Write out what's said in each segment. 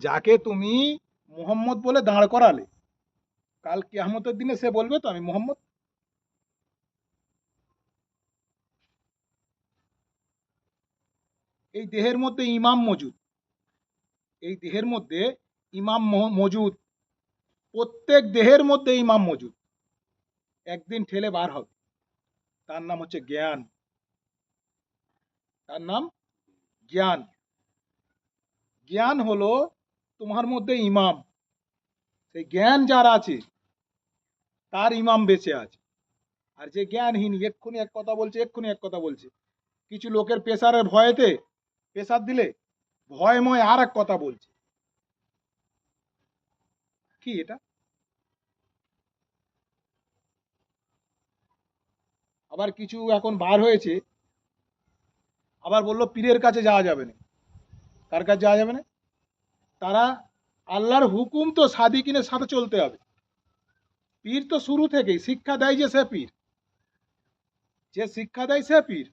যাকে তুমি মোহাম্মদ বলে দাঁড় করালে, কাল কিয়ামতের দিনে সে বলবে তো আমি মোহাম্মদ? এই দেহের মধ্যে ইমাম মজুদ, এই দেহের মধ্যে ইমাম মজুদ, প্রত্যেক দেহের মধ্যে ইমাম মজুদ, একদিন ঠেলে বার হবে। তার নাম হচ্ছে জ্ঞান, তার নাম জ্ঞান। জ্ঞান হলো তোমার মধ্যে ইমাম। সেই জ্ঞান যার আছে তার ইমাম বেঁচে আছে। আর যে জ্ঞানহীন এক্ষুনি এক কথা বলছে, এক্ষুনি এক কথা বলছে, কিছু লোকের প্রেসারের ভয়েতে প্রেসার দিলে ভয়ময় আর এক কথা বলছে, কি এটা? আবার কিছু এখন বার হয়েছে, আবার বললো পীরের কাছে যাওয়া যাবে না। কার কাছে যাওয়া যাবে না? তারা আল্লাহর হুকুম তো সাদিকিনের সাথে চলতে হবে। পীর তো শুরু থেকেই শিক্ষা দেয় যে সে পীর, যে শিক্ষা দেয় সে পীর।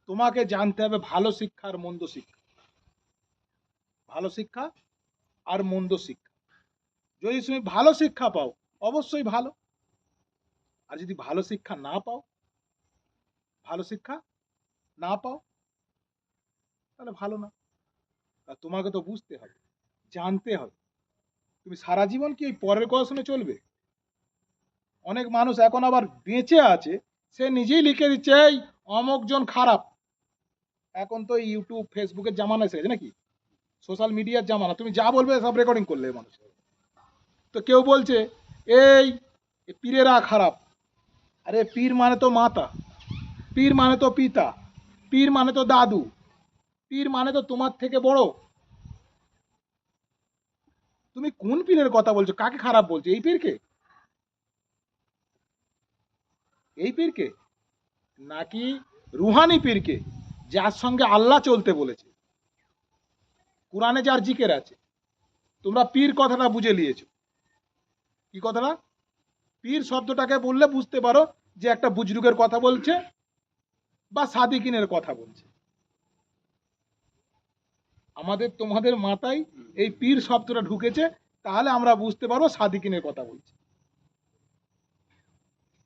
তোমাকে জানতে হবে ভালো শিক্ষা আর মন্দ শিক্ষা, ভালো শিক্ষা আর মন্দ শিক্ষা। যদি তুমি ভালো শিক্ষা পাও অবশ্যই ভালো, আর যদি ভালো শিক্ষা না পাও, ভালো শিক্ষা না পাও, তাহলে ভালো না। তা তোমাকে তো বুঝতে হবে, জানতে হবে। তুমি সারা জীবন কি এই পরের কথা শুনে চলবে? অনেক মানুষ এখন আবার বেঁচে আছে, সে নিজেই লিখে দিচ্ছে এই অমুক জন খারাপ। এখন তো ইউটিউব ফেসবুকের জামানা এসে গেছে নাকি, সোশ্যাল মিডিয়ার জামানা, তুমি যা বলবে সব রেকর্ডিং করলে মানুষ। তো কেউ বলছে এই পীরেরা খারাপ। আরে পীর মানে তো মাতা, পীর মানে তো পিতা, পীর মানে তো দাদু, পীর মানে তো তোমার থেকে বড়। তুমি কোন পীরের কথা বলছো? কাকে খারাপ বলছো? এই পীরকে? এই পীরকে নাকি রুহানি পীরকে, যার সঙ্গে আল্লাহ চলতে বলেছে, কোরআনে যার জিকের আছে? তোমরা পীর কথাটা বুঝে নিয়েছো। কি কথাটা? পীর শব্দটাকে বললে বুঝতে পারো যে একটা বুজরুগের কথা বলছে বা সাদিকিনের কথা বলছে। আমাদের তোমাদের মাথায় এই পীর শব্দটা ঢুকেছে, তাহলে আমরা বুঝতে পারবো সাদিকিনের কথা বলছি।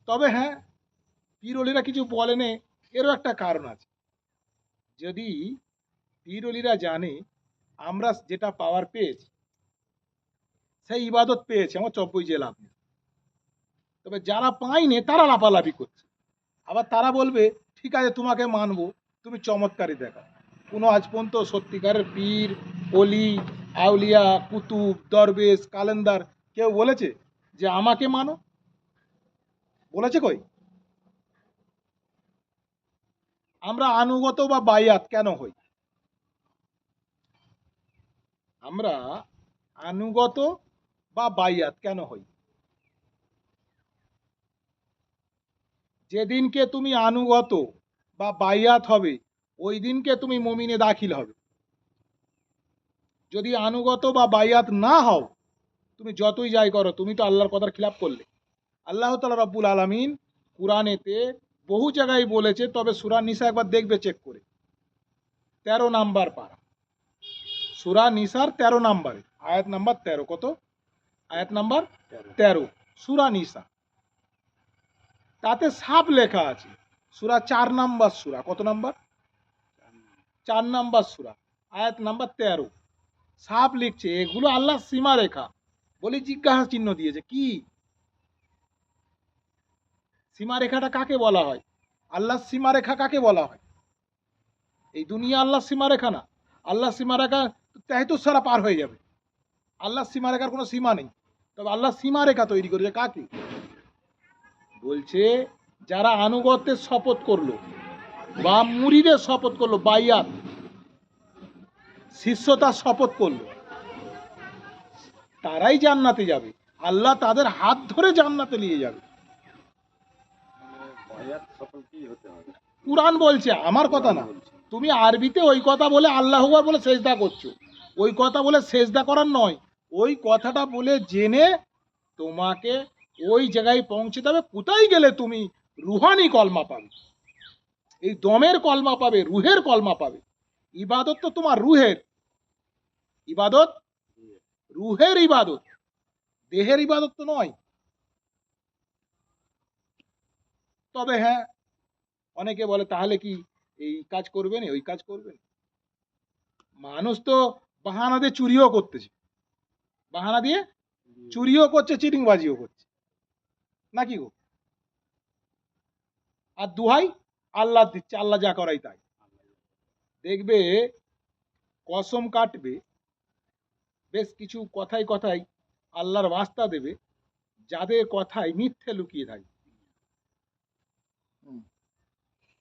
তবে হ্যাঁ, পীর অলিরা কিছু বলেনে, এরও একটা কারণ আছে। যদি পীর অলিরা জানে আমরা যেটা পাওয়ার পেয়েছি, সেই ইবাদত পেয়েছে, আমার 24 যে লাভ নেই। তবে যারা পায়নি তারা লাফালাফি করছে। আবার তারা বলবে ঠিক আছে তোমাকে মানবো, তুমি চমৎকারই দেখাও। কোনো আজ পর্যন্ত সত্যিকারের পীর, অলি, আউলিয়া, কুতুব, দরবেশ, কালেন্দার কেউ বলেছে যে আমাকে মানো? বলেছে কই? আমরা আনুগত বা বাইয়াত কেন হই? আমরা আনুগত বা বাইয়াত কেন হই? যেদিনকে তুমি আনুগত বা বাইয়াত হবে, ওই দিনকে তুমি মুমিনে দাখিল হবে। যদি আনুগত বা বাইয়াত না হও, তুমি যতই যাই করো, তুমি তো আল্লাহর কথার খিলাফ করলে। আল্লাহ তাআলা রব্বুল আলামিন কুরআনেতে বহু জায়গায় বলেছে, তবে সূরা নিসা একবার দেখবে চেক করে, 13 নাম্বার পারা, সূরা নিসার 13 নাম্বারে, আয়াত নাম্বার 13। কত? আয়াত নাম্বার 13, সূরা নিসা। তাতে সাফ লেখা আছে, সূরা 4 নাম্বার সূরা, কত নাম্বার? 4 নাম্বার সূরা, আয়াত নাম্বার 13। সাফ লিখছে এগুলো আল্লাহ সীমারেখা। বলি জিজ্ঞাসা চিহ্ন দিয়েছে, কি সীমারেখাটা কাকে বলা হয়? আল্লাহ সীমারেখা কাকে বলা হয়? এই দুনিয়া আল্লাহ সীমারেখা না। আল্লাহ সীমারেখা 73 সারা পার হয়ে যাবে। আল্লাহ সীমারেখার কোনো সীমা নেই। তবে আল্লাহ সীমারেখা তৈরি করেছে কাকে? বলছে যারা আনুগত্যের শপথ করলো বা মুরিদের শপথ করলো, বাইয়াত শিষ্যতার শপথ করলো, তারাই জান্নাতে যাবে। আল্লাহ তাদের হাত ধরে জান্নাতে নিয়ে যাবে। কুরআন বলছে, আমার কথা না। তুমি আরবিতে ওই কথা বলে আল্লাহু আকবার বলে সেজদা করছো, ওই কথা বলে সেজদা করার নয়। ওই কথাটা বলে জেনে তোমাকে ওই জায়গায় পৌঁছে দেবে। কোথায় গেলে তুমি রুহানি কলমা পাবে, এই দমের কলমা পাবে, রুহের কলমা পাবে। ইবাদত তো তোমার রুহের। ইবাদত রুহের ইবাদত, দেহের ইবাদত তো নয়। তবে হ্যাঁ, অনেকে বলে তাহলে কি এই কাজ করবেন ওই কাজ করবেন। মানুষ তো বাহানা দিয়ে চুরিও করতেছে, বাহানা দিয়ে চুরিও করছে, চিটিংবাজিও করছে, নাকি গো? আর দুহাই আল্লাহ দিচ্ছে, আল্লাহ যা করাই তাই। দেখবে কসম কাটবে, বেশ কিছু কথায় কথায় আল্লাহর বাস্তা দেবে, যাদের কথায় মিথ্যে লুকিয়ে থাকে।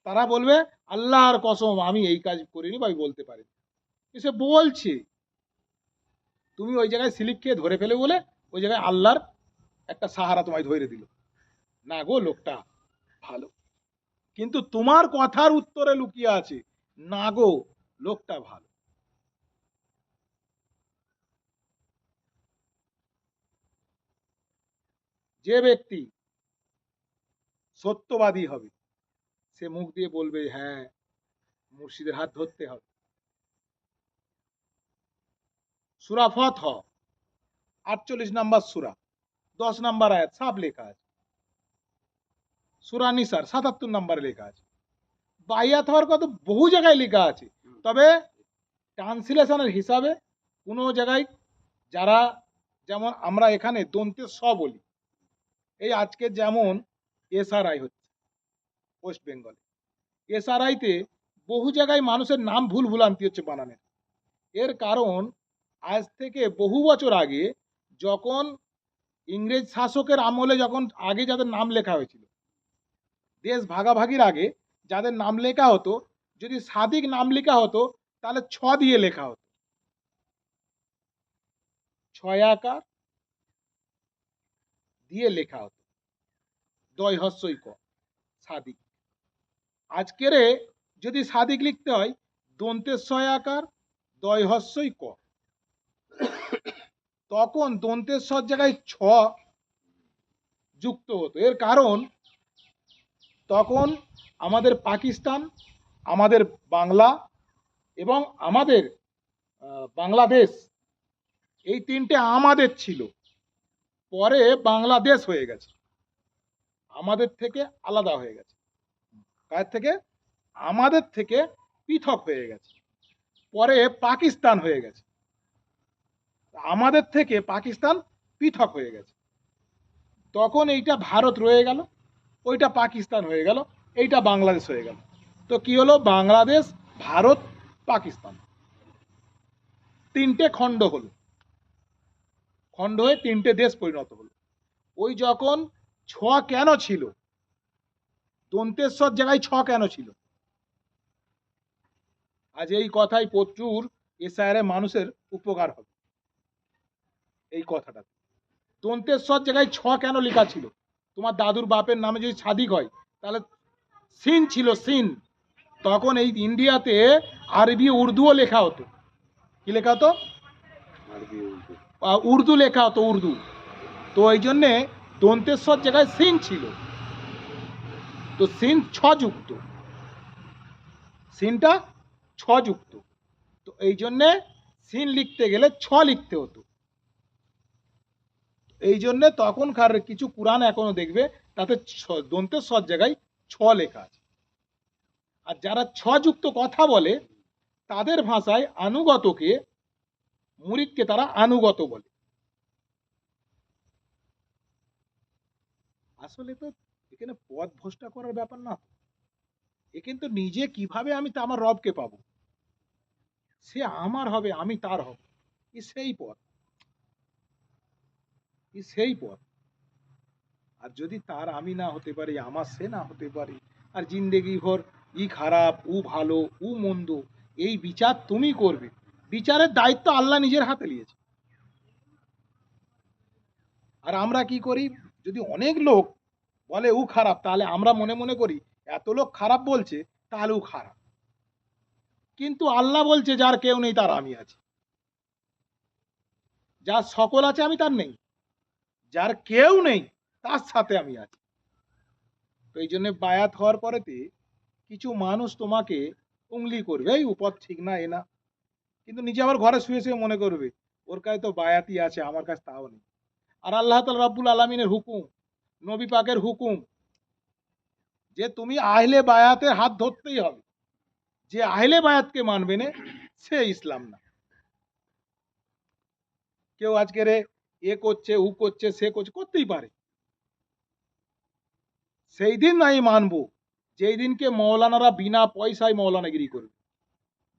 তারা বলবে আল্লাহর কসম আমি এই কাজ করিনি বা বলতে পারি, সে বলছে। তুমি ওই জায়গায় স্লিপ খেয়ে ধরে ফেলে বলে ওই জায়গায় আল্লাহর একটা সাহারা তোমায় ধরে দিল, না গো লোকটা ভালো, কিন্তু তোমার কথার উত্তরে লুকিয়ে আছে না গো লোকটা ভালো। যে ব্যক্তি সত্যবাদী হবে সে মুখ দিয়ে বলবে হ্যাঁ মুর্শিদের হাত ধরতে হবে। সূরা ফাতহ 48 নম্বর সূরা 10 নম্বর আয়াত সাফ লেখা আছে। সূরা নিসার 77 নম্বরে লেখা আছে। বাইয়াত হওয়ার কথা বহু জায়গায় লেখা আছে, তবে ট্রান্সলেশনের হিসাবে কোনো জায়গায় যারা, যেমন আমরা এখানে দন্তের স বলি, এই আজকে যেমন এসআরআই হচ্ছে ওয়েস্ট বেঙ্গলে, এসআরআইতে বহু জায়গায় মানুষের নাম ভুল ভুলান্তি হচ্ছে বানানের। এর কারণ আজ থেকে বহু বছর আগে যখন ইংরেজ শাসকের আমলে যখন আগে যাদের নাম লেখা হয়েছিল, দেশ ভাগাভাগির আগে যাদের নাম লেখা হতো, যদি সাদিক নাম লেখা হতো তাহলে ছ দিয়ে লেখা হতো, ছয়াকার দিয়ে লেখা হতো, দয় হস্যই ক সাদিক। আজকের যদি সাদিক লিখতে হয় দন্তের ছয়াকার দয় হস্যই ক, তখন দন্তের সর জায়গায় ছ যুক্ত হতো। এর কারণ তখন আমাদের পাকিস্তান, আমাদের বাংলা এবং আমাদের বাংলাদেশ, এই তিনটে আমাদের ছিল, পরে বাংলাদেশ হয়ে গেছে, আমাদের থেকে আলাদা হয়ে গেছে। কার থেকে? আমাদের থেকে পৃথক হয়ে গেছে, পরে পাকিস্তান হয়ে গেছে। আমাদের থেকে পাকিস্তান পৃথক হয়ে গেছে, তখন এইটা ভারত রয়ে গেল, ওইটা পাকিস্তান হয়ে গেল, এইটা বাংলাদেশ হয়ে গেল। তো কি হলো? বাংলাদেশ, ভারত, পাকিস্তান তিনটে খণ্ড হলো, খণ্ড হয়ে তিনটে দেশ পরিণত হলো। ওই যখন ছ কেন ছিল, দন্তেশ্বর জায়গায় ছ কেন ছিল? আজ এই কথাই প্রচুর এসআইআর মানুষের উপকার হবে। এই কথাটা দন্তেশ্বর জায়গায় ছ কেন লেখা ছিল? তোমার দাদুর বাপের নামে যদি সাদিক হয় তাহলে সিন ছিল, সিন। তখন এই ইন্ডিয়াতে আরবি উর্দুও লেখা হতো। কি লেখা হতো? উর্দু লেখা হতো, উর্দু। তো এই জন্যে দন্তেশ্বর জায়গায় সিন ছিল, তো সিন ছ যুক্ত, সিনটা ছ যুক্ত, তো এই জন্যে সিন লিখতে গেলে ছ লিখতে হতো। এই জন্যে তখনকার কিছু কুরআন এখনো দেখবে তাতে দন্তেশ্বর জায়গায় ছ লেখা আছে। আর যারা ছ যুক্ত কথা বলে তাদের ভাষায় আনুগতকে, মুরিদকে তারা আনুগত বলে। আসলে তো এখানে পথ ভ্রষ্টা করার ব্যাপার না, এ কিন্তু নিজে কিভাবে আমি তা আমার রবকে পাবো, সে আমার হবে আমি তার হব, ই সেই পথ, ই সেই পথ। আর যদি তার আমি না হতে পারি, আমার সে না হতে পারি, আর জিন্দেগি ভর ই খারাপ ও ভালো ও মন্দ, এই বিচার তুমি করবে। বিচারের দায়িত্ব আল্লাহ নিজের হাতে নিয়েছে। আর আমরা কি করি? যদি অনেক লোক বলে ও খারাপ, তাহলে আমরা মনে মনে করি এত লোক খারাপ বলছে তাহলে ও খারাপ। কিন্তু আল্লাহ বলছে যার কেউ নেই তার আমি আছি, যার সকল আছে আমি তার নেই, যার কেউ নেই তার সাথে আমি আছি। তো এই জন্য বায়াত হওয়ার পরেতে কিছু মানুষ তোমাকে উংলি করবে, এই উপর ঠিক না, এ না, কিন্তু নিজে আবার ঘরে শুয়ে শুয়ে মনে করবে ওর কাছে তো বায়াতি আছে, আমার কাছে তাও নেই। আর আল্লাহ তাআলা রাব্বুল আলামিনের হুকুম, নবী পাকের হুকুম যে তুমি আহলে বায়াতের হাত ধরতেই হবে। যে আহলে বায়াতকে মানবে না সে ইসলাম না। কেউ আজকে রে এ করছে, উ করছে, সে করছে, করতেই পারে। সেই দিন নাই মানবো যেই দিনকে মৌলানারা বিনা পয়সায় মৌলানাগিরি করবে,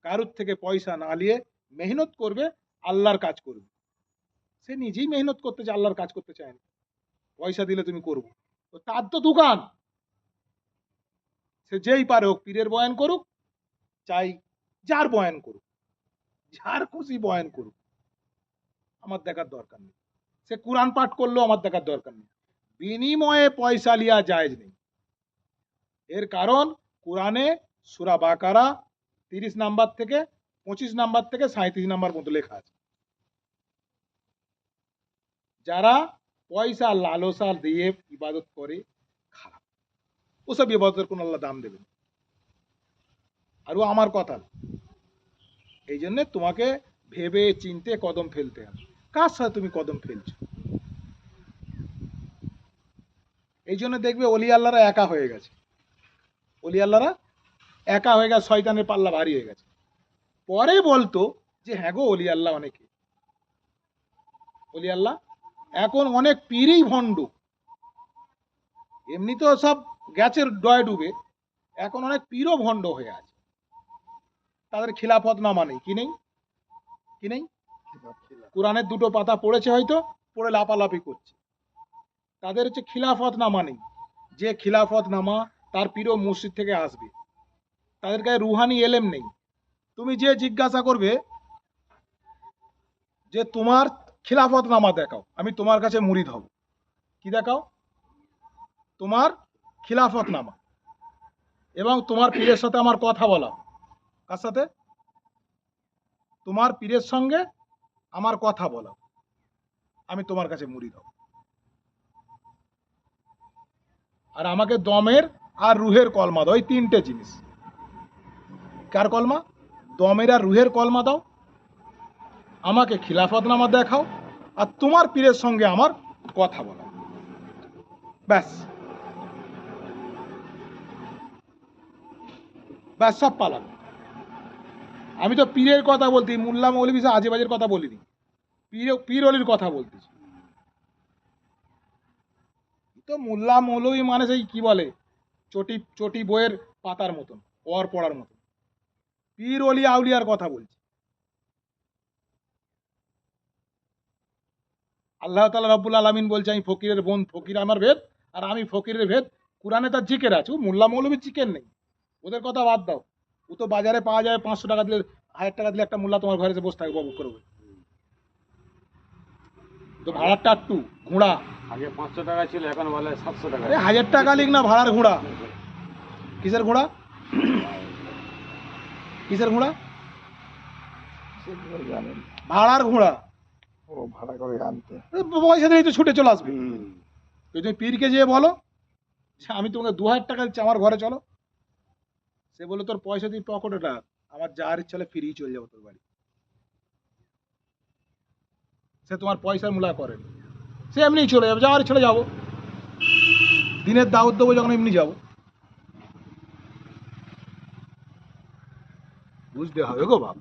কারুর থেকে পয়সা না নিয়ে মেহনত করবে, আল্লাহর কাজ করবে। সে নিজেই মেহনত করতে চায়, আল্লাহর কাজ করতে চায় না। পয়সা দিলে তুমি করবো, তো তার তো দোকান। সে যেই পারে হোক, পীরের বয়ান করুক, চাই যার বয়ান করুক, যার খুশি বয়ান করুক, আমার দেখার দরকার নেই। সে কোরআন পাঠ করলেও আমার দেখার দরকার নেই। বিনিময়ে পয়সা লিয়া জায়েজ নেই। এর কারণ কোরআনে সূরা বাকারা 30 নাম্বার থেকে 25 নাম্বার থেকে 37 নাম্বার পর্যন্ত লেখা আছে, যারা পয়সা লালসা দিয়ে ইবাদত করে খারাপ, ওসব ইবাদতের কোন আল্লাহ দাম দেবেন। আর ও আমার কথা না। এই জন্য তোমাকে ভেবে চিনতে কদম ফেলতে হবে, কার সাথে তুমি কদম ফেলছো। এই জন্য দেখবে অলি আল্লাহরা একা হয়ে গেছে, অলি আল্লাহরা একা হয়ে গেছে, শয়তানের পাল্লা ভারী হয়ে গেছে। পরে বলতো যে হ্যাঁ গো অলি আল্লাহ অনেকে, অলি আল্লাহ এখন অনেক পীরই ভণ্ড। এমনি তো সব গেছে ডয় ডুবে, এখন অনেক পীরও ভণ্ড হয়ে আছে। তাদের খিলাফত নামা নেই, কি নেই, কি নেই, কোরআনের দুটো পাতা পড়েছে হয়তো, পড়ে লাপালাপি করছে। তাদের হচ্ছে খিলাফত নামা নেই। যে খিলাফত নামা তার পীরও মসজিদ থেকে আসবে। তাদের গায়ে রুহানি এলেম নেই। তুমি যে জিজ্ঞাসা করবে যে তোমার খিলাফত নামা দেখাও, আমি তোমার কাছে মুরিদ হব, কি দেখাও, তোমার খিলাফত নামা, এবং তোমার পীরের সাথে আমার কথা বলা। কার সাথে? তোমার পীরের সঙ্গে আমার কথা বলা, আমি তোমার কাছে মুরিদ হব। আর আমাকে দমের আর রুহের কলমা দাও, এই তিনটে জিনিস। কার কলমা? দমের আর রুহের কলমা দাও, আমাকে খিলাফতনামা দেখাও, আর তোমার পীরের সঙ্গে আমার কথা বলো। ব্যাস ব্যাস, সব পালাম। আমি তো পীরের কথা বলতে, মোল্লা মৌলভী আজে বাজের কথা বলিনি, পীর অলির কথা বলতেছি। তো মোল্লা মৌলভী মানে সেই কি বলে, চটি চটি বইয়ের পাতার মতন, ওর পড়ার মতন। পীর অলি আউলিয়ার কথা বলছি। আল্লাহ তাআলা রাব্বুল আলামিন বলছে আমি ফকিরের বোন, ফকির আমার ভেদ, আর আমি ফকিরের ভেদ। কোরআনে তার জিকের আছে, ও মোল্লা মৌলভীর জিকের নেই। ওদের কথা বাদ দাও, ও তো বাজারে পাওয়া যায় 500 টাকা দিলে, 1000 টাকা দিলে একটা মোল্লা তোমার ঘরে এসে বসে থাকবে, বাবু করবে। তো ভাড়াটা একটু ঘোড়া, আগে 500 টাকা ছিল, এখন বলে 700 টাকা। 1000 টাকা লিখ না, ভাড়ার ঘোড়া। কিসের ঘোড়া? কিসের ঘোড়া? ভাড়ার ঘোড়া। ও ভাড়া করে আনতে পয়সা দিয়ে তো ছুটে চলে আসবে। তো তুমি পীরকে যেয়ে বলো যে আমি তোমাকে 2000 টাকা দিচ্ছি, আমার ঘরে চলো। সে বলে তোর পয়সা দিয়ে পকেটে টাকা, আমার যার ইচ্ছা হলে ফিরিয়ে চলে যাবো তোর বাড়ি। সে তোমার পয়সার মূল্য করেন, সে এমনি চলে যাবে, যাওয়ার চলে যাবো, দিনের দাওয়াত দেবো যখন এমনি যাবো। বুঝতে হবে গো বাপ।